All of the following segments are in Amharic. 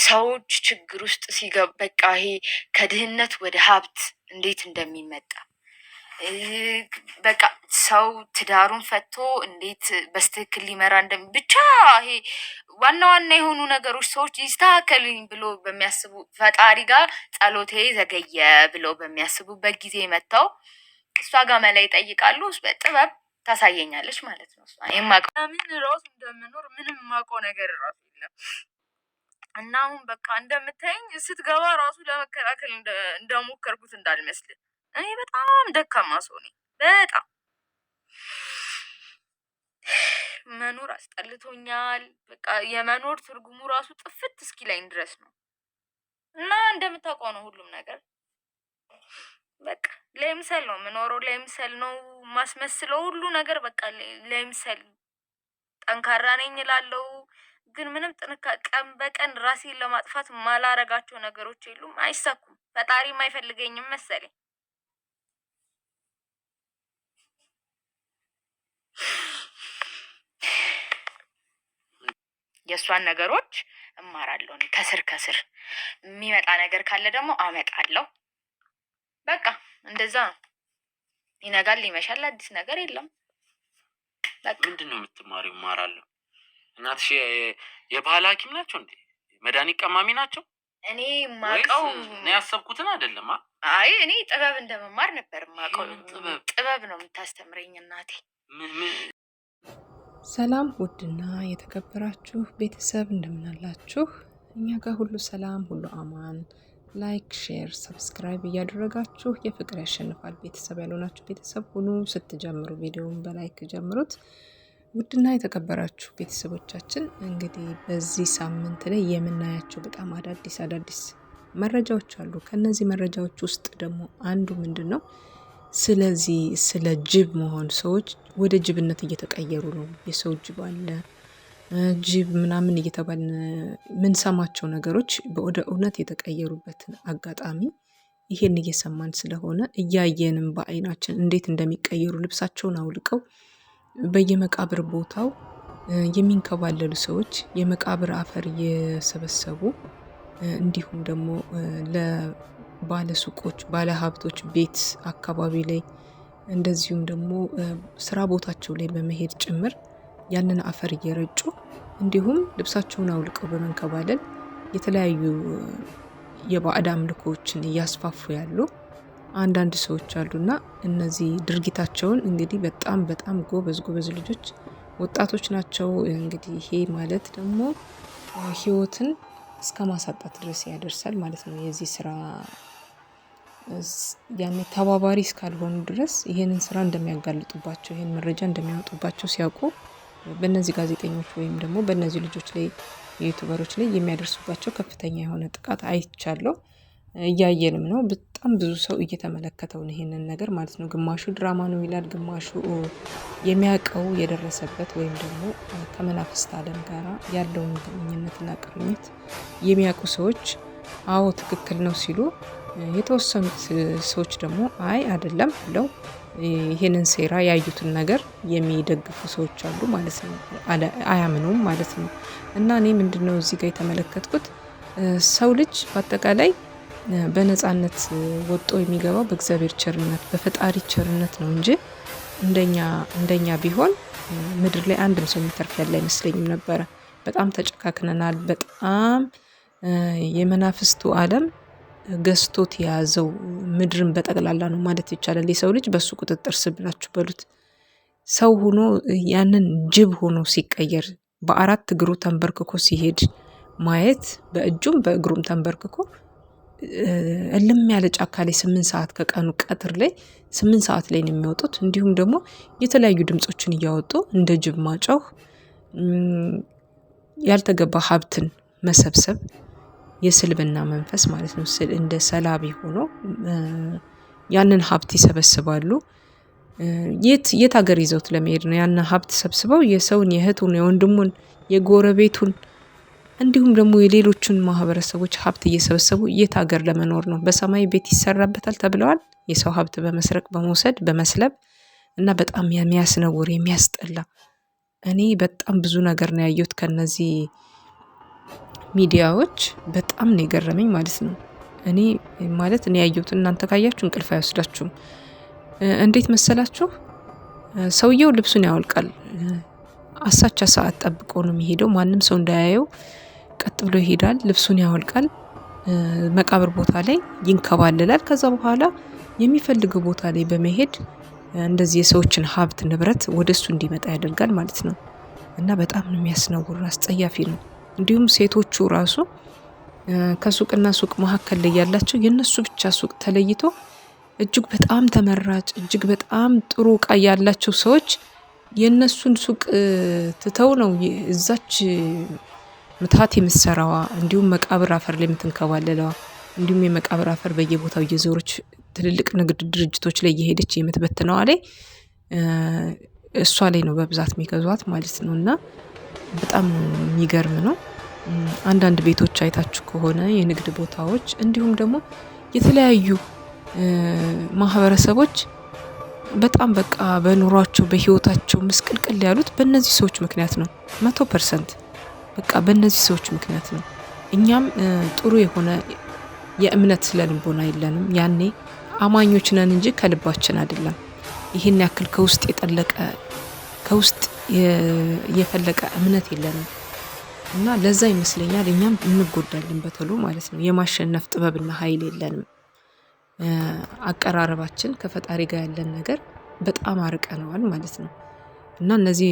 ሰዎች ችግር ውስጥ ሲገቡ በቃ ይሄ ከድህነት ወደ ሀብት እንዴት እንደሚመጣ በቃ ሰው ትዳሩን ፈቶ እንዴት በስትክክል ሊመራ ብቻ ይሄ ዋና ዋና የሆኑ ነገሮች ሰዎች ይስተካከሉኝ ብሎ በሚያስቡ ፈጣሪ ጋር ጸሎቴ ዘገየ ብለው በሚያስቡበት ጊዜ መጥተው እሷ ጋር መላ ይጠይቃሉ። በጥበብ ታሳየኛለች ማለት ነው። ምን ራሱ እንደምኖር ምንም የማውቀው ነገር ራሱ የለም። እና አሁን በቃ እንደምታየኝ ስትገባ ራሱ ለመከላከል እንደሞከርኩት እንዳልመስል እኔ በጣም ደካማ ሰው ነኝ። በጣም መኖር አስጠልቶኛል። በቃ የመኖር ትርጉሙ ራሱ ጥፍት እስኪለኝ ድረስ ነው። እና እንደምታውቀው ነው ሁሉም ነገር በቃ ለምሳሌ ነው የምኖረው፣ ለምሳሌ ነው ማስመስለው ሁሉ ነገር በቃ ለምሳሌ ጠንካራ ነኝ እላለሁ። ግን ምንም ቀን በቀን ራሴን ለማጥፋት ማላረጋቸው ነገሮች የሉም፣ አይሳኩም። ፈጣሪም አይፈልገኝም መሰለኝ። የእሷን ነገሮች እማራለሁ። ከስር ከስር የሚመጣ ነገር ካለ ደግሞ አመጣለሁ። በቃ እንደዛ ነው። ይነጋል ይመሻል፣ አዲስ ነገር የለም። ምንድን ነው የምትማሪው? እማራለሁ። እናትሽ የባህል ሐኪም ናቸው እንዴ? መድኃኒት ቀማሚ ናቸው? እኔ ማቀው እኔ ያሰብኩትን አይደለም። አይ እኔ ጥበብ እንደመማር ነበር ማቀው። ጥበብ ነው የምታስተምረኝ እናቴ። ሰላም ውድና የተከበራችሁ ቤተሰብ እንደምናላችሁ፣ እኛ ጋር ሁሉ ሰላም፣ ሁሉ አማን። ላይክ፣ ሼር፣ ሰብስክራይብ እያደረጋችሁ የፍቅር ያሸንፋል ቤተሰብ ያልሆናችሁ ቤተሰብ ሁኑ። ስትጀምሩ ቪዲዮውን በላይክ ጀምሩት። ውድና የተከበራችሁ ቤተሰቦቻችን እንግዲህ በዚህ ሳምንት ላይ የምናያቸው በጣም አዳዲስ መረጃዎች አሉ። ከነዚህ መረጃዎች ውስጥ ደግሞ አንዱ ምንድን ነው? ስለዚህ ስለ ጅብ መሆን ሰዎች ወደ ጅብነት እየተቀየሩ ነው። የሰው ጅብ አለ ጅብ ምናምን እየተባለ ምንሰማቸው ነገሮች ወደ እውነት የተቀየሩበትን አጋጣሚ ይሄን እየሰማን ስለሆነ እያየንም በአይናችን እንዴት እንደሚቀየሩ ልብሳቸውን አውልቀው በየመቃብር ቦታው የሚንከባለሉ ሰዎች የመቃብር አፈር እየሰበሰቡ እንዲሁም ደግሞ ባለ ሱቆች፣ ባለ ሀብቶች ቤት አካባቢ ላይ እንደዚሁም ደግሞ ስራ ቦታቸው ላይ በመሄድ ጭምር ያንን አፈር እየረጩ እንዲሁም ልብሳቸውን አውልቀው በመንከባለል የተለያዩ የባዕድ አምልኮችን እያስፋፉ ያሉ አንዳንድ ሰዎች አሉና እነዚህ ድርጊታቸውን እንግዲህ በጣም ጎበዝ ልጆች ወጣቶች ናቸው። እንግዲህ ይሄ ማለት ደግሞ ህይወትን እስከ ማሳጣት ድረስ ያደርሳል ማለት ነው። የዚህ ስራ ያኔ ተባባሪ እስካልሆኑ ድረስ ይሄንን ስራ እንደሚያጋልጡባቸው፣ ይሄን መረጃ እንደሚያወጡባቸው ሲያውቁ በእነዚህ ጋዜጠኞች ወይም ደግሞ በእነዚህ ልጆች ላይ የዩቲዩበሮች ላይ የሚያደርሱባቸው ከፍተኛ የሆነ ጥቃት አይቻለሁ። እያየንም ነው። በጣም ብዙ ሰው እየተመለከተው ነው ይሄንን ነገር ማለት ነው። ግማሹ ድራማ ነው ይላል፣ ግማሹ የሚያውቀው የደረሰበት ወይም ደግሞ ከመናፍስት ዓለም ጋራ ያለውን ግንኙነትና ቅርኝት የሚያውቁ ሰዎች አዎ ትክክል ነው ሲሉ፣ የተወሰኑት ሰዎች ደግሞ አይ አይደለም ብለው ይሄንን ሴራ ያዩትን ነገር የሚደግፉ ሰዎች አሉ ማለት ነው። አያምኑም ማለት ነው። እና እኔ ምንድነው እዚህ ጋር የተመለከትኩት ሰው ልጅ በአጠቃላይ በነፃነት ወጥቶ የሚገባው በእግዚአብሔር ቸርነት በፈጣሪ ቸርነት ነው እንጂ እንደኛ ቢሆን ምድር ላይ አንድም ሰው የሚተርፍ ያለ አይመስለኝም ነበረ። በጣም ተጨካክነናል። በጣም የመናፍስቱ ዓለም ገዝቶት የያዘው ምድርን በጠቅላላ ነው ማለት ይቻላል። የሰው ልጅ በሱ ቁጥጥር ስር ብላችሁ በሉት። ሰው ሆኖ ያንን ጅብ ሆኖ ሲቀየር በአራት እግሩ ተንበርክኮ ሲሄድ ማየት፣ በእጁም በእግሩም ተንበርክኮ እልም ያለ ጫካ ላይ 8 ሰዓት ከቀኑ ቀትር ላይ 8 ሰዓት ላይ ነው የሚወጡት። እንዲሁም ደግሞ የተለያዩ ድምጾችን እያወጡ እንደ ጅብ ማጫው፣ ያልተገባ ሀብትን መሰብሰብ የስልብና መንፈስ ማለት ነው። እንደ ሰላቢ ሆኖ ያንን ሀብት ይሰበስባሉ። የት ሀገር ይዘውት ለመሄድ ነው? ያንን ሀብት ሰብስበው የሰውን፣ የእህቱን፣ የወንድሙን፣ የጎረቤቱን እንዲሁም ደግሞ የሌሎችን ማህበረሰቦች ሀብት እየሰበሰቡ የት ሀገር ለመኖር ነው? በሰማይ ቤት ይሰራበታል ተብለዋል። የሰው ሀብት በመስረቅ በመውሰድ በመስለብ እና በጣም የሚያስነውር የሚያስጠላ። እኔ በጣም ብዙ ነገር ነው ያየሁት ከነዚህ ሚዲያዎች በጣም ነው የገረመኝ ማለት ነው። እኔ እኔ ያየሁት እናንተ ካያችሁ እንቅልፍ አይወስዳችሁም። እንዴት መሰላችሁ? ሰውየው ልብሱን ያወልቃል። አሳቻ ሰዓት ጠብቆ ነው የሚሄደው። ማንም ሰው እንዳያየው ቀጥ ብሎ ይሄዳል። ልብሱን ያወልቃል። መቃብር ቦታ ላይ ይንከባለላል። ከዛ በኋላ የሚፈልገው ቦታ ላይ በመሄድ እንደዚህ የሰዎችን ሀብት ንብረት ወደሱ እንዲመጣ ያደርጋል ማለት ነው። እና በጣም ነው የሚያስነውር፣ አስጸያፊ ነው። እንዲሁም ሴቶቹ ራሱ ከሱቅና ሱቅ መካከል ላይ ያላቸው የነሱ ብቻ ሱቅ ተለይቶ እጅግ በጣም ተመራጭ እጅግ በጣም ጥሩ እቃ ያላቸው ሰዎች የነሱን ሱቅ ትተው ነው እዛች ምታት የምትሰራዋ እንዲሁም መቃብር አፈር ላይ የምትንከባለለዋ እንዲሁም የመቃብር አፈር በየቦታው እየዞረች ትልልቅ ንግድ ድርጅቶች ላይ እየሄደች የምትበትነዋ ላይ እሷ ላይ ነው በብዛት የሚገዟት ማለት ነው። እና በጣም የሚገርም ነው። አንዳንድ ቤቶች አይታችሁ ከሆነ የንግድ ቦታዎች እንዲሁም ደግሞ የተለያዩ ማህበረሰቦች በጣም በቃ በኑሯቸው በህይወታቸው ምስቅልቅል ያሉት በእነዚህ ሰዎች ምክንያት ነው። 100% በቃ በእነዚህ ሰዎች ምክንያት ነው። እኛም ጥሩ የሆነ የእምነት ስለልቦና የለንም። ያኔ አማኞች ነን እንጂ ከልባችን አይደለም። ይሄን ያክል ከውስጥ የጠለቀ ከውስጥ የፈለቀ እምነት የለንም። እና ለዛ ይመስለኛል እኛም እንጎዳለን በተሎ ማለት ነው። የማሸነፍ ጥበብና ኃይል የለንም። አቀራረባችን ከፈጣሪ ጋር ያለን ነገር በጣም አርቀነዋል ማለት ነው። እና እነዚህ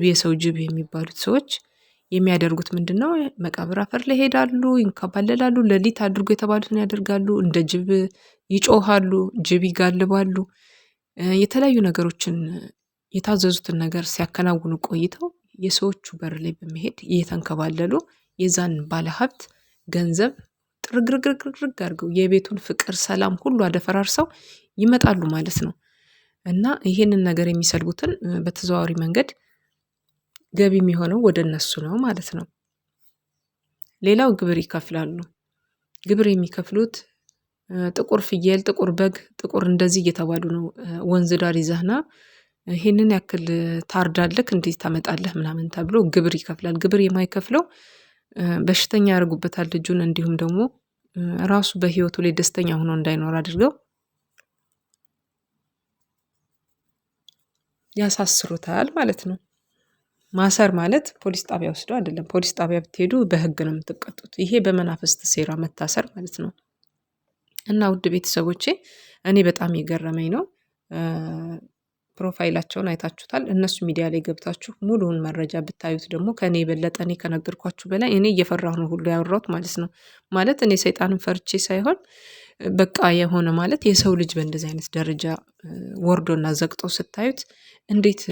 የሰው ጅብ የሚባሉት ሰዎች የሚያደርጉት ምንድነው? መቃብር አፈር ላይ ሄዳሉ፣ ይንከባለላሉ፣ ሌሊት አድርጎ የተባሉትን ያደርጋሉ፣ እንደ ጅብ ይጮሃሉ፣ ጅብ ይጋልባሉ። የተለያዩ ነገሮችን የታዘዙትን ነገር ሲያከናውኑ ቆይተው የሰዎቹ በር ላይ በመሄድ እየተንከባለሉ የዛን ባለሀብት ገንዘብ ጥርግርግርግርግ አድርገው የቤቱን ፍቅር፣ ሰላም ሁሉ አደፈራርሰው ይመጣሉ ማለት ነው። እና ይሄንን ነገር የሚሰልቡትን በተዘዋዋሪ መንገድ ገቢ የሚሆነው ወደ እነሱ ነው ማለት ነው። ሌላው ግብር ይከፍላሉ። ግብር የሚከፍሉት ጥቁር ፍየል፣ ጥቁር በግ፣ ጥቁር እንደዚህ እየተባሉ ነው። ወንዝ ዳር ይዘህና ይሄንን ያክል ታርዳለህ እንዴት ታመጣለህ ምናምን ተብሎ ግብር ይከፍላል። ግብር የማይከፍለው በሽተኛ ያደርጉበታል ልጁን። እንዲሁም ደግሞ ራሱ በህይወቱ ላይ ደስተኛ ሆኖ እንዳይኖር አድርገው ያሳስሩታል ማለት ነው። ማሰር ማለት ፖሊስ ጣቢያ ወስዶ አይደለም። ፖሊስ ጣቢያ ብትሄዱ በህግ ነው የምትቀጡት። ይሄ በመናፍስት ሴራ መታሰር ማለት ነው። እና ውድ ቤተሰቦቼ እኔ በጣም የገረመኝ ነው። ፕሮፋይላቸውን አይታችሁታል። እነሱ ሚዲያ ላይ ገብታችሁ ሙሉውን መረጃ ብታዩት ደግሞ ከኔ የበለጠ እኔ ከነገርኳችሁ በላይ እኔ እየፈራሁ ነው ሁሉ ያወራሁት ማለት ነው። ማለት እኔ ሰይጣንን ፈርቼ ሳይሆን በቃ የሆነ ማለት የሰው ልጅ በእንደዚህ አይነት ደረጃ ወርዶና ዘቅጦ ስታዩት እንዴት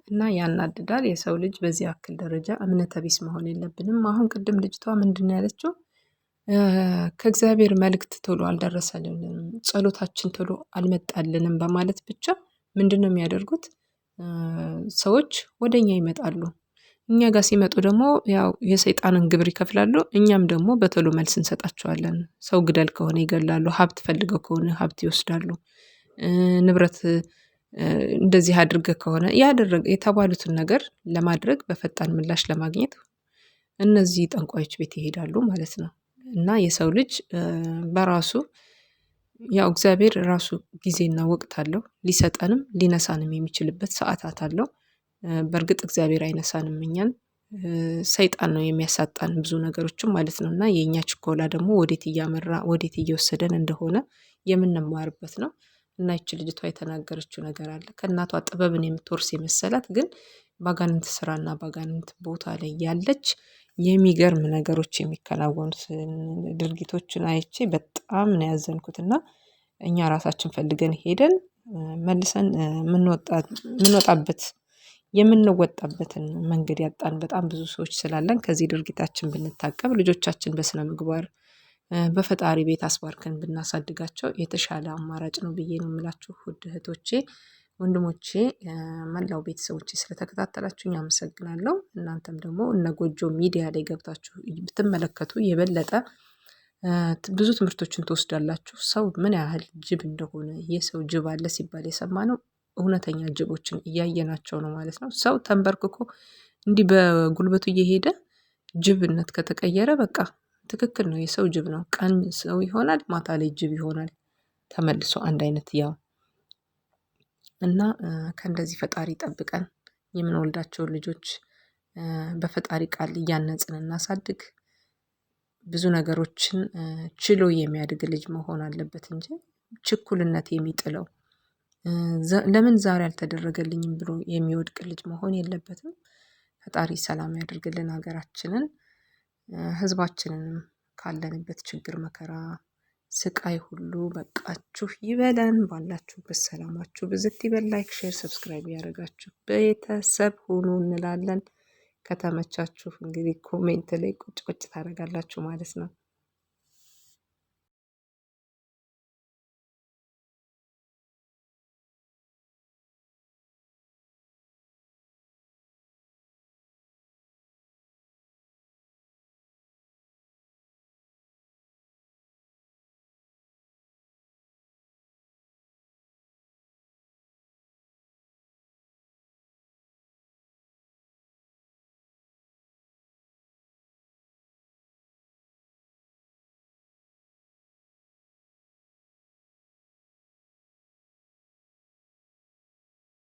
እና ያናድዳል። የሰው ልጅ በዚህ ያክል ደረጃ እምነተ ቢስ መሆን የለብንም። አሁን ቅድም ልጅቷ ምንድነው ያለችው? ከእግዚአብሔር መልእክት ቶሎ አልደረሰልንም፣ ጸሎታችን ቶሎ አልመጣልንም በማለት ብቻ ምንድነው የሚያደርጉት? ሰዎች ወደኛ ይመጣሉ። እኛ ጋር ሲመጡ ደግሞ ያው የሰይጣንን ግብር ይከፍላሉ። እኛም ደግሞ በቶሎ መልስ እንሰጣቸዋለን። ሰው ግደል ከሆነ ይገላሉ፣ ሀብት ፈልገው ከሆነ ሀብት ይወስዳሉ። ንብረት እንደዚህ አድርገህ ከሆነ የተባሉትን ነገር ለማድረግ በፈጣን ምላሽ ለማግኘት እነዚህ ጠንቋዮች ቤት ይሄዳሉ ማለት ነው። እና የሰው ልጅ በራሱ ያው እግዚአብሔር ራሱ ጊዜና ወቅት አለው። ሊሰጠንም ሊነሳንም የሚችልበት ሰዓታት አለው። በእርግጥ እግዚአብሔር አይነሳንም እኛን፣ ሰይጣን ነው የሚያሳጣን ብዙ ነገሮችን ማለት ነው። እና የእኛ ችኮላ ደግሞ ወዴት እያመራ ወዴት እየወሰደን እንደሆነ የምንማርበት ነው። እና ይቺ ልጅቷ የተናገረችው ነገር አለ። ከእናቷ ጥበብን የምትወርስ የመሰላት ግን ባጋንንት ስራና ባጋንንት ቦታ ላይ ያለች የሚገርም ነገሮች የሚከናወኑት ድርጊቶችን አይቼ በጣም ነው ያዘንኩት። እና እኛ ራሳችን ፈልገን ሄደን መልሰን የምንወጣበትን መንገድ ያጣን በጣም ብዙ ሰዎች ስላለን ከዚህ ድርጊታችን ብንታቀብ ልጆቻችን በስነ ምግባር በፈጣሪ ቤት አስባርከን ብናሳድጋቸው የተሻለ አማራጭ ነው ብዬ ነው የምላችሁ። ውድ እህቶቼ፣ ወንድሞቼ፣ መላው ቤተሰቦቼ ስለተከታተላችሁኝ አመሰግናለሁ። እናንተም ደግሞ እነ ጎጆ ሚዲያ ላይ ገብታችሁ ብትመለከቱ የበለጠ ብዙ ትምህርቶችን ትወስዳላችሁ። ሰው ምን ያህል ጅብ እንደሆነ የሰው ጅብ አለ ሲባል የሰማነው እውነተኛ ጅቦችን እያየናቸው ነው ማለት ነው። ሰው ተንበርክኮ እንዲህ በጉልበቱ እየሄደ ጅብነት ከተቀየረ በቃ ትክክል ነው። የሰው ጅብ ነው። ቀን ሰው ይሆናል፣ ማታ ላይ ጅብ ይሆናል። ተመልሶ አንድ አይነት ያው እና ከእንደዚህ ፈጣሪ ጠብቀን የምንወልዳቸውን ልጆች በፈጣሪ ቃል እያነጽን እናሳድግ። ብዙ ነገሮችን ችሎ የሚያድግ ልጅ መሆን አለበት እንጂ ችኩልነት የሚጥለው ለምን ዛሬ አልተደረገልኝም ብሎ የሚወድቅ ልጅ መሆን የለበትም። ፈጣሪ ሰላም ያደርግልን ሀገራችንን፣ ህዝባችንንም ካለንበት ችግር፣ መከራ፣ ስቃይ ሁሉ በቃችሁ ይበለን። ባላችሁበት ሰላማችሁ ብዝት ይበል። ላይክ፣ ሼር፣ ሰብስክራይብ ያደረጋችሁ ቤተሰብ ሁኑ እንላለን። ከተመቻችሁ እንግዲህ ኮሜንት ላይ ቁጭ ቁጭ ታደርጋላችሁ ማለት ነው።